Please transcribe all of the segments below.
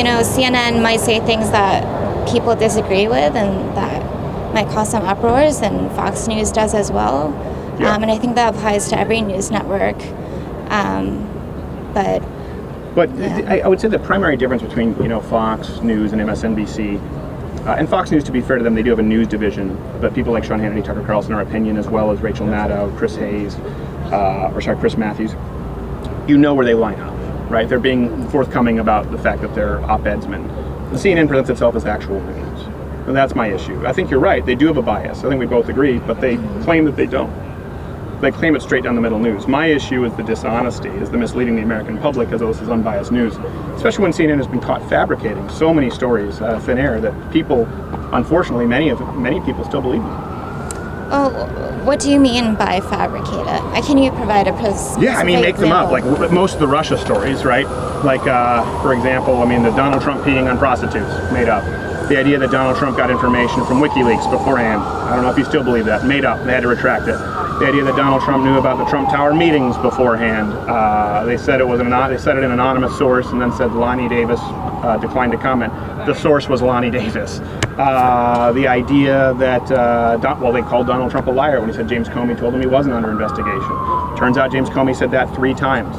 CNN might say things that people disagree with and that might cause some uproars, and Fox News does as well. Yeah. And I think that applies to every news network. But yeah. I would say the primary difference between Fox News and MSNBC, and Fox News, to be fair to them, they do have a news division, but people like Sean Hannity, Tucker Carlson are opinion, as well as Rachel Maddow, Chris Matthews. Where they line up, right? They're being forthcoming about the fact that they're op-edsmen. The CNN presents itself as actual news. And that's my issue. I think you're right. They do have a bias. I think we both agree, but they claim that they don't. They claim it's straight down the middle news. My issue is the dishonesty, is the misleading the American public as though this is unbiased news, especially when CNN has been caught fabricating so many stories out of thin air that people, unfortunately, many people still believe them. Oh, what do you mean by fabricated? Can you provide a Yeah, make them up. Like most of the Russia stories, right? Like, for example, the Donald Trump peeing on prostitutes, made up. The idea that Donald Trump got information from WikiLeaks beforehand, I don't know if you still believe that, made up. They had to retract it. The idea that Donald Trump knew about the Trump Tower meetings beforehand, they said it an anonymous source, and then said Lonnie Davis declined to comment. The source was Lonnie Davis. The idea that, they called Donald Trump a liar when he said James Comey told him he wasn't under investigation. Turns out James Comey said that 3 times.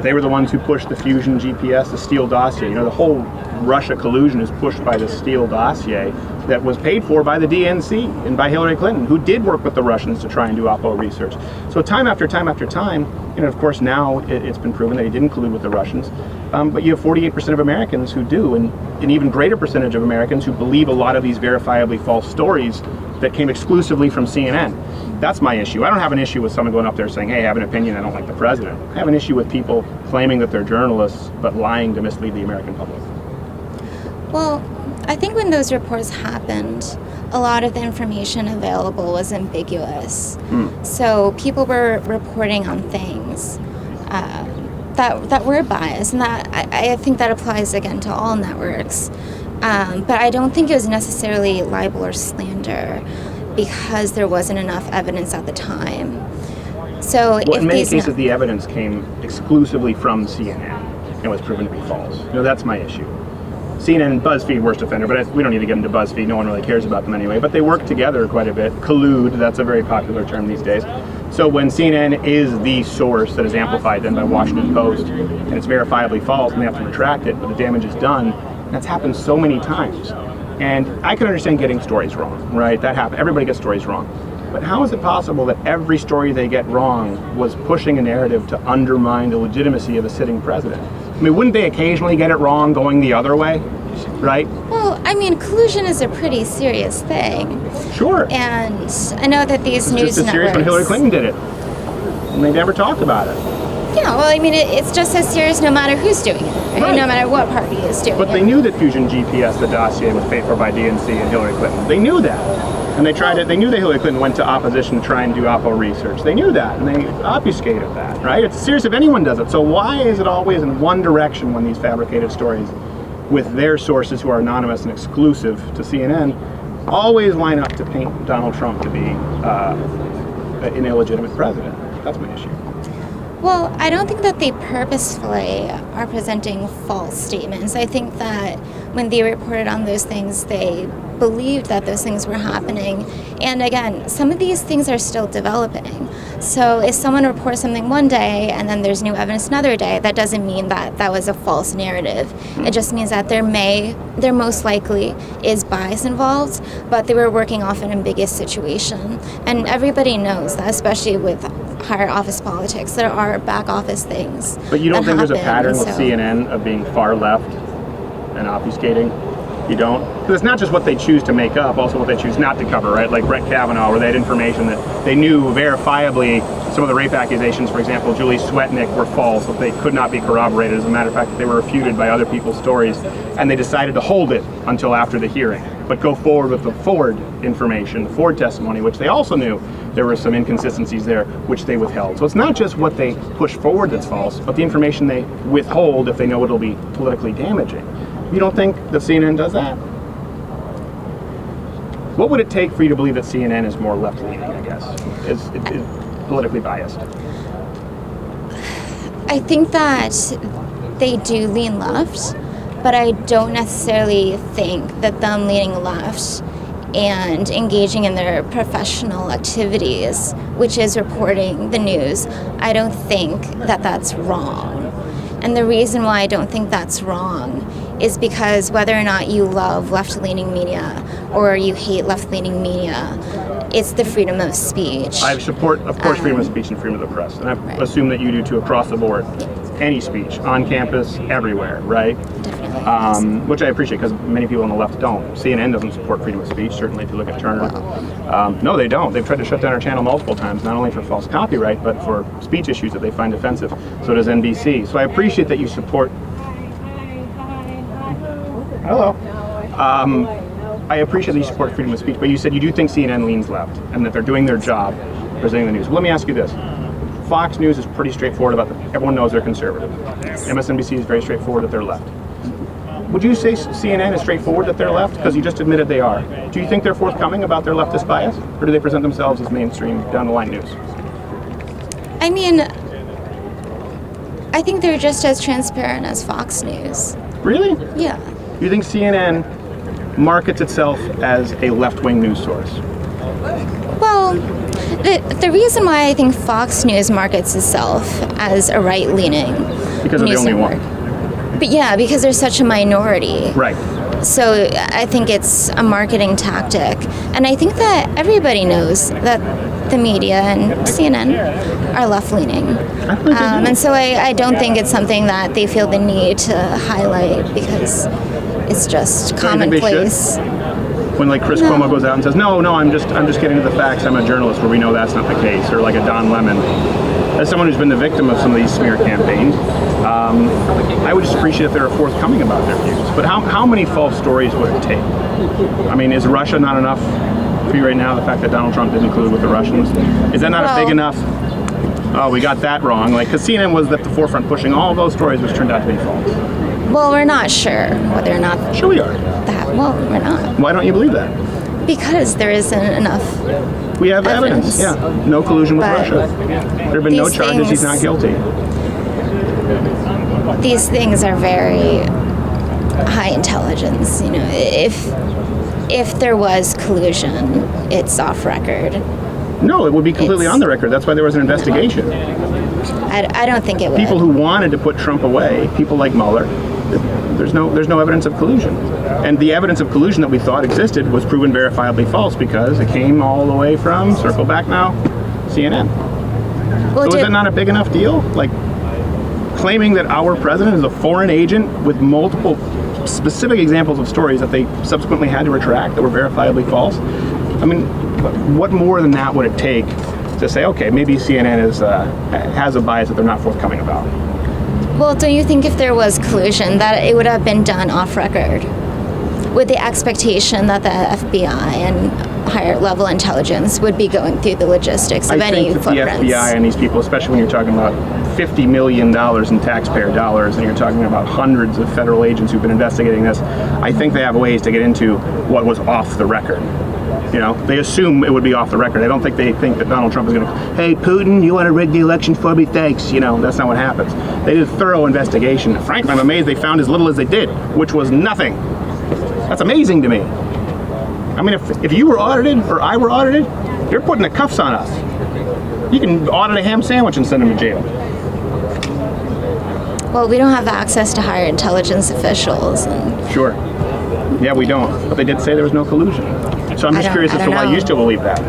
They were the ones who pushed the Fusion GPS, the Steele dossier. The whole Russia collusion is pushed by the Steele dossier that was paid for by the DNC and by Hillary Clinton, who did work with the Russians to try and do Oppo research. So time after time after time, of course now it's been proven that he didn't collude with the Russians, but you have 48% of Americans who do, and an even greater percentage of Americans who believe a lot of these verifiably false stories that came exclusively from CNN. That's my issue. I don't have an issue with someone going up there saying, hey, I have an opinion, I don't like the president. I have an issue with people claiming that they're journalists, but lying to mislead the American public. Well, I think when those reports happened, a lot of the information available was ambiguous. So people were reporting on things that were biased, and that I think that applies again to all networks. But I don't think it was necessarily libel or slander, because there wasn't enough evidence at the time. So in many cases, the evidence came exclusively from CNN and was proven to be false. That's my issue. CNN and BuzzFeed, worst offender, but we don't need to get into BuzzFeed. No one really cares about them anyway. But they work together quite a bit. Collude, that's a very popular term these days. So when CNN is the source that is amplified then by Washington Post, and it's verifiably false, and they have to retract it, but the damage is done, that's happened so many times. And I can understand getting stories wrong, right? That happens. Everybody gets stories wrong. But how is it possible that every story they get wrong was pushing a narrative to undermine the legitimacy of a sitting president? Wouldn't they occasionally get it wrong going the other way, right? Well, collusion is a pretty serious thing. Sure. And I know that these news networks... It's just as serious when Hillary Clinton did it. And they never talked about it. Yeah, well, it's just as serious no matter who's doing it, right? No matter what party is doing it. But they knew that Fusion GPS, the dossier, was paid for by DNC and Hillary Clinton. They knew that. And they tried it. They knew that Hillary Clinton went to opposition to try and do Oppo research. They knew that, and they obfuscated that, right? It's serious if anyone does it. So why is it always in one direction when these fabricated stories with their sources who are anonymous and exclusive to CNN always line up to paint Donald Trump to be an illegitimate president? That's my issue. Well, I don't think that they purposefully are presenting false statements. I think that when they reported on those things, they believed that those things were happening. And again, some of these things are still developing. So if someone reports something one day and then there's new evidence another day, that doesn't mean that that was a false narrative. It just means that there most likely is bias involved, but they were working off an ambiguous situation. And everybody knows that, especially with higher office politics, there are back office things. But you don't think there's a pattern with CNN of being far left and obfuscating? You don't? Because it's not just what they choose to make up, also what they choose not to cover, right? Like Brett Kavanaugh, where they had information that they knew verifiably some of the rape accusations, for example, Julie Swetnick, were false, but they could not be corroborated. As a matter of fact, they were refuted by other people's stories, and they decided to hold it until after the hearing, but go forward with the Ford information, the Ford testimony, which they also knew there were some inconsistencies there, which they withheld. So it's not just what they push forward that's false, but the information they withhold if they know it'll be politically damaging. You don't think that CNN does that? What would it take for you to believe that CNN is more left-leaning, I guess, is politically biased? I think that they do lean left, but I don't necessarily think that them leaning left and engaging in their professional activities, which is reporting the news, I don't think that that's wrong. And the reason why I don't think that's wrong is because whether or not you love left-leaning media or you hate left-leaning media, it's the freedom of speech. I support, of course, freedom of speech and freedom of the press, and I assume that you do too across the board. Any speech, on campus, everywhere, right? Definitely. Which I appreciate, because many people on the left don't. CNN doesn't support freedom of speech, certainly if you look at Turner. No, they don't. They've tried to shut down our channel multiple times, not only for false copyright, but for speech issues that they find offensive. So does NBC. So I appreciate that you support... Hello. I appreciate that you support freedom of speech, but you said you do think CNN leans left, and that they're doing their job presenting the news. Well, let me ask you this. Fox News is pretty straightforward about everyone knows they're conservative. MSNBC is very straightforward that they're left. Would you say CNN is straightforward that they're left? Because you just admitted they are. Do you think they're forthcoming about their leftist bias? Or do they present themselves as mainstream, down-the-line news? I mean, I think they're just as transparent as Fox News. Really? Yeah. You think CNN markets itself as a left-wing news source? Well, the reason why I think Fox News markets itself as a right-leaning Because of the news only network. one. But yeah, because they're such a minority. Right. So I think it's a marketing tactic. And I think that everybody knows that the media and CNN are left-leaning. And so I don't think it's something that they feel the need to highlight because it's just commonplace. When like Chris Cuomo goes out and says, no, I'm just getting to the facts, I'm a journalist, where we know that's not the case, or like a Don Lemon. As someone who's been the victim of some of these smear campaigns, I would just appreciate if they were forthcoming about their views. But how many false stories would it take? I mean, is Russia not enough for you right now, the fact that Donald Trump didn't collude with the Russians? Is that not a big enough, oh, we got that wrong? Like, because CNN was at the forefront pushing all those stories which turned out to be false. Well, we're not sure whether or not Sure we are. well, we're not. Why don't you believe that? Because there isn't enough. We have evidence. Yeah. No collusion with Russia. There have been no charges. He's not guilty. These things are very high intelligence. You know, if there was collusion, it's off record. No, it would be completely on the record. That's why there was an investigation. I don't think it would. People who wanted to put Trump away, people like Mueller, there's no evidence of collusion. And the evidence of collusion that we thought existed was proven verifiably false because it came all the way from, circle back now, CNN. Well, so is that not a big enough deal? Like, claiming that our president is a foreign agent with multiple specific examples of stories that they subsequently had to retract that were verifiably false? I mean, what more than that would it take to say, okay, maybe CNN has a bias that they're not forthcoming about? Well, don't you think if there was collusion that it would have been done off record with the expectation that the FBI and higher level intelligence would be going through the logistics of any footprints? I think that the FBI and these people, especially when you're talking about $50 million in taxpayer dollars and you're talking about hundreds of federal agents who've been investigating this, I think they have ways to get into what was off the record. You know, they assume it would be off the record. I don't think they think that Donald Trump is going to, hey, Putin, you want to rig the election for me? Thanks. You know, that's not what happens. They did a thorough investigation. Frankly, I'm amazed they found as little as they did, which was nothing. That's amazing to me. I mean, if you were audited or I were audited, you're putting the cuffs on us. You can audit a ham sandwich and send them to jail. Well, we don't have access to higher intelligence officials. Sure. Yeah, we don't. But they did say there was no collusion. So I'm just curious as to why you still believe that.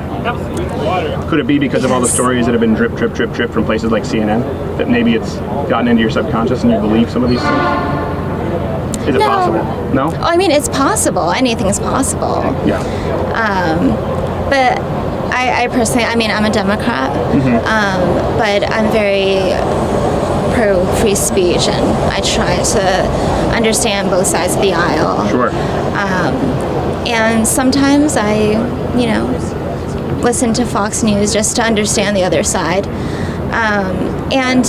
Could it be because of all the stories that have been drip from places like CNN? That maybe it's gotten into your subconscious and you believe some of these things? Is it possible? No? I mean, it's possible. Anything's possible. Yeah. But I personally, I mean, I'm a Democrat, but I'm very pro-free speech, and I try to understand both sides of the aisle. Sure. And sometimes I, listen to Fox News just to understand the other side. And,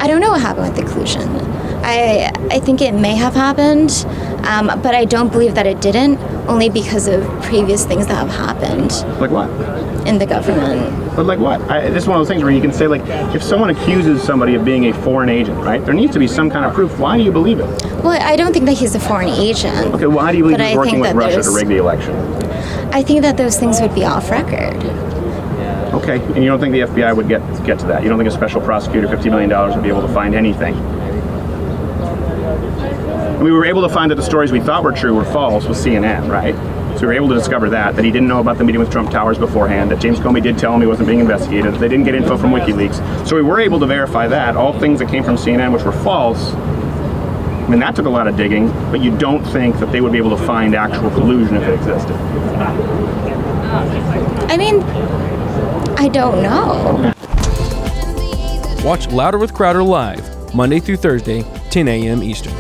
I don't know what happened with the collusion. I think it may have happened, but I don't believe that it didn't, only because of previous things that have happened. Like what? in the government. But like what? This is one of those things where you can say, like, if someone accuses somebody of being a foreign agent, right, there needs to be some kind of proof. Why do you believe it? Well, I don't think that he's a foreign agent. Okay, why do you believe but he's I working think with that Russia to rig the election? I think that those things would be off record. Okay, and you don't think the FBI would get to that? You don't think a special prosecutor, $50 million, would be able to find anything? And we were able to find that the stories we thought were true were false with CNN, right? So we were able to discover that he didn't know about the meeting with Trump Towers beforehand, that James Comey did tell him he wasn't being investigated, that they didn't get info from WikiLeaks. So we were able to verify that, all things that came from CNN which were false. I mean, that took a lot of digging, but you don't think that they would be able to find actual collusion if it existed? I mean, I don't know. Watch Louder with Crowder live, Monday through Thursday, 10 a.m. Eastern.